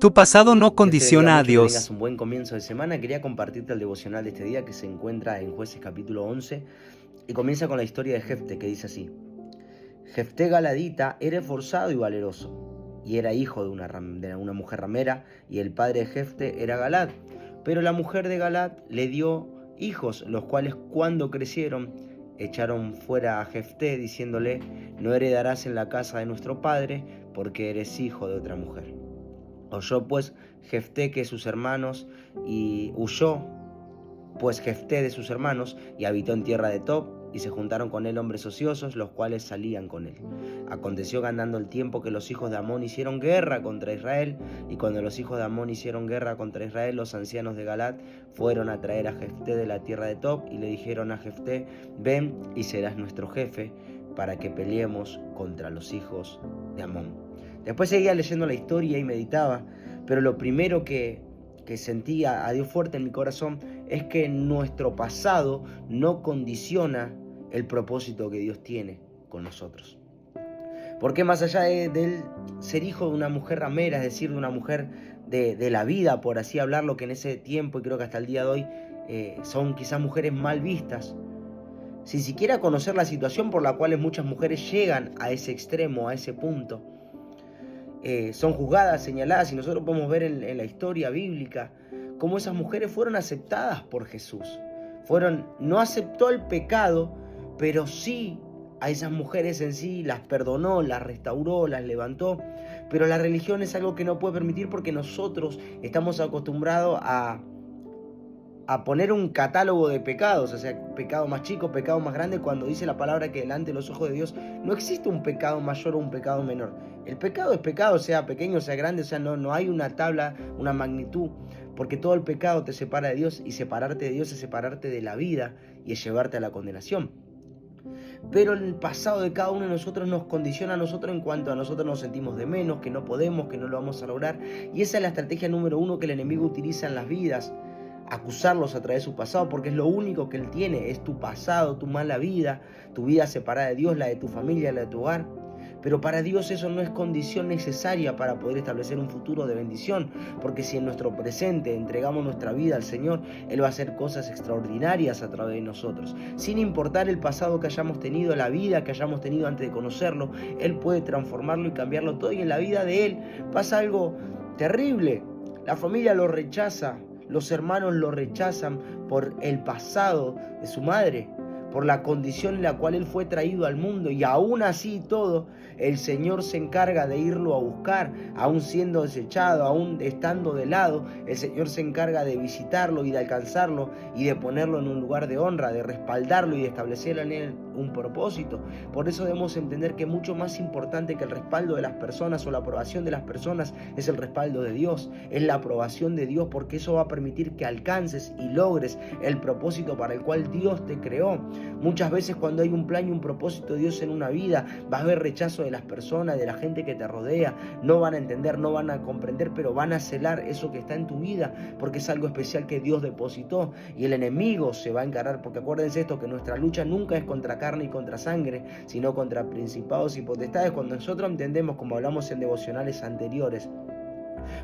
Tu pasado no Dios te bendiga condiciona a mucho, que tengas Dios. un buen comienzo de semana. Quería compartirte el devocional de este día que se encuentra en Jueces capítulo 11 y comienza con la historia de Jefte, que dice así. Jefté Galadita era esforzado y valeroso, y era hijo de una mujer ramera, y el padre de Jefte era Galad. Pero la mujer de Galad le dio hijos, los cuales cuando crecieron echaron fuera a Jefté, diciéndole, no heredarás en la casa de nuestro padre, porque eres hijo de otra mujer. Oyó pues Jefté que sus hermanos y huyó pues Jefté de sus hermanos y habitó en tierra de Tob, y se juntaron con él hombres ociosos, los cuales salían con él. Aconteció que andando el tiempo que los hijos de Amón hicieron guerra contra Israel, y cuando los hijos de Amón hicieron guerra contra Israel, los ancianos de Galad fueron a traer a Jefté de la tierra de Tob, y le dijeron a Jefté, ven y serás nuestro jefe, para que peleemos contra los hijos de Amón. Después seguía leyendo la historia y meditaba, pero lo primero que sentía a Dios fuerte en mi corazón es que nuestro pasado no condiciona el propósito que Dios tiene con nosotros. Porque más allá de él ser hijo de una mujer ramera, es decir, de una mujer de la vida, por así hablarlo, que en ese tiempo y creo que hasta el día de hoy son quizás mujeres mal vistas, sin siquiera conocer la situación por la cual muchas mujeres llegan a ese extremo, a ese punto, son juzgadas, señaladas, y nosotros podemos ver en la historia bíblica cómo esas mujeres fueron aceptadas por Jesús. No aceptó el pecado, pero sí a esas mujeres en sí las perdonó, las restauró, las levantó. Pero la religión es algo que no puede permitir porque nosotros estamos acostumbrados a poner un catálogo de pecados, o sea, pecado más chico, pecado más grande, cuando dice la palabra que delante de los ojos de Dios no existe un pecado mayor o un pecado menor. El pecado es pecado, sea pequeño, sea grande, o sea, no hay una tabla, una magnitud, porque todo el pecado te separa de Dios, y separarte de Dios es separarte de la vida y es llevarte a la condenación. Pero el pasado de cada uno de nosotros nos condiciona a nosotros en cuanto a nosotros nos sentimos de menos, que no podemos, que no lo vamos a lograr, y esa es la estrategia número uno que el enemigo utiliza en las vidas: acusarlos a través de su pasado, porque es lo único que él tiene, es tu pasado, tu mala vida, tu vida separada de Dios, la de tu familia, la de tu hogar. Pero para Dios eso no es condición necesaria para poder establecer un futuro de bendición, porque si en nuestro presente entregamos nuestra vida al Señor, Él va a hacer cosas extraordinarias a través de nosotros. Sin importar el pasado que hayamos tenido, la vida que hayamos tenido antes de conocerlo, Él puede transformarlo y cambiarlo todo, y en la vida de Él pasa algo terrible. La familia lo rechaza, los hermanos lo rechazan por el pasado de su madre, por la condición en la cual él fue traído al mundo, y aún así todo, el Señor se encarga de irlo a buscar, aún siendo desechado, aún estando de lado, el Señor se encarga de visitarlo y de alcanzarlo y de ponerlo en un lugar de honra, de respaldarlo y de establecer en él un propósito. Por eso debemos entender que mucho más importante que el respaldo de las personas o la aprobación de las personas es el respaldo de Dios, es la aprobación de Dios, porque eso va a permitir que alcances y logres el propósito para el cual Dios te creó. Muchas veces cuando hay un plan y un propósito de Dios en una vida, vas a ver rechazo de las personas, de la gente que te rodea, no van a entender, no van a comprender, pero van a celar eso que está en tu vida, porque es algo especial que Dios depositó, y el enemigo se va a encargar, porque acuérdense esto, que nuestra lucha nunca es contra carne y contra sangre, sino contra principados y potestades. Cuando nosotros entendemos, como hablamos en devocionales anteriores,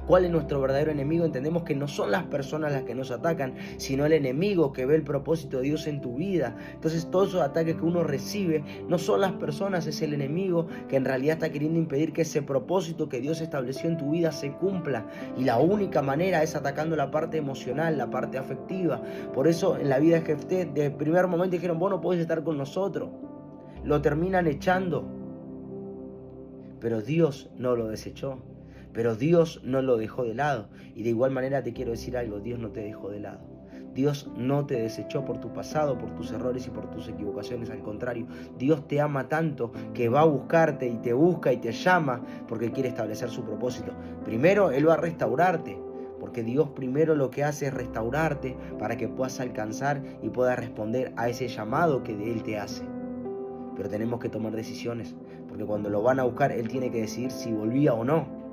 cuál es nuestro verdadero enemigo, entendemos que no son las personas las que nos atacan, sino el enemigo que ve el propósito de Dios en tu vida. Entonces todos esos ataques que uno recibe no son las personas, es el enemigo que en realidad está queriendo impedir que ese propósito que Dios estableció en tu vida se cumpla, y la única manera es atacando la parte emocional, la parte afectiva. Por eso en la vida de Jefté, de primer momento dijeron, vos no podés estar con nosotros, lo terminan echando, pero Dios no lo desechó, pero Dios no lo dejó de lado. Y de igual manera te quiero decir algo, Dios no te dejó de lado. Dios no te desechó por tu pasado, por tus errores y por tus equivocaciones. Al contrario, Dios te ama tanto que va a buscarte y te busca y te llama porque quiere establecer su propósito. Primero Él va a restaurarte, porque Dios primero lo que hace es restaurarte para que puedas alcanzar y puedas responder a ese llamado que Él te hace. Pero tenemos que tomar decisiones, porque cuando lo van a buscar, Él tiene que decidir si volvía o no.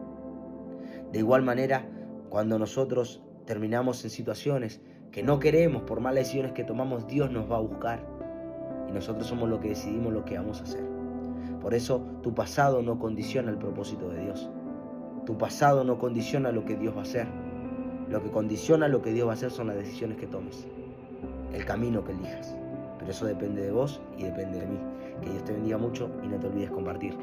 De igual manera, cuando nosotros terminamos en situaciones que no queremos por malas decisiones que tomamos, Dios nos va a buscar, y nosotros somos los que decidimos lo que vamos a hacer. Por eso tu pasado no condiciona el propósito de Dios. Tu pasado no condiciona lo que Dios va a hacer. Lo que condiciona lo que Dios va a hacer son las decisiones que tomes, el camino que elijas. Pero eso depende de vos y depende de mí. Que Dios te bendiga mucho y no te olvides compartir.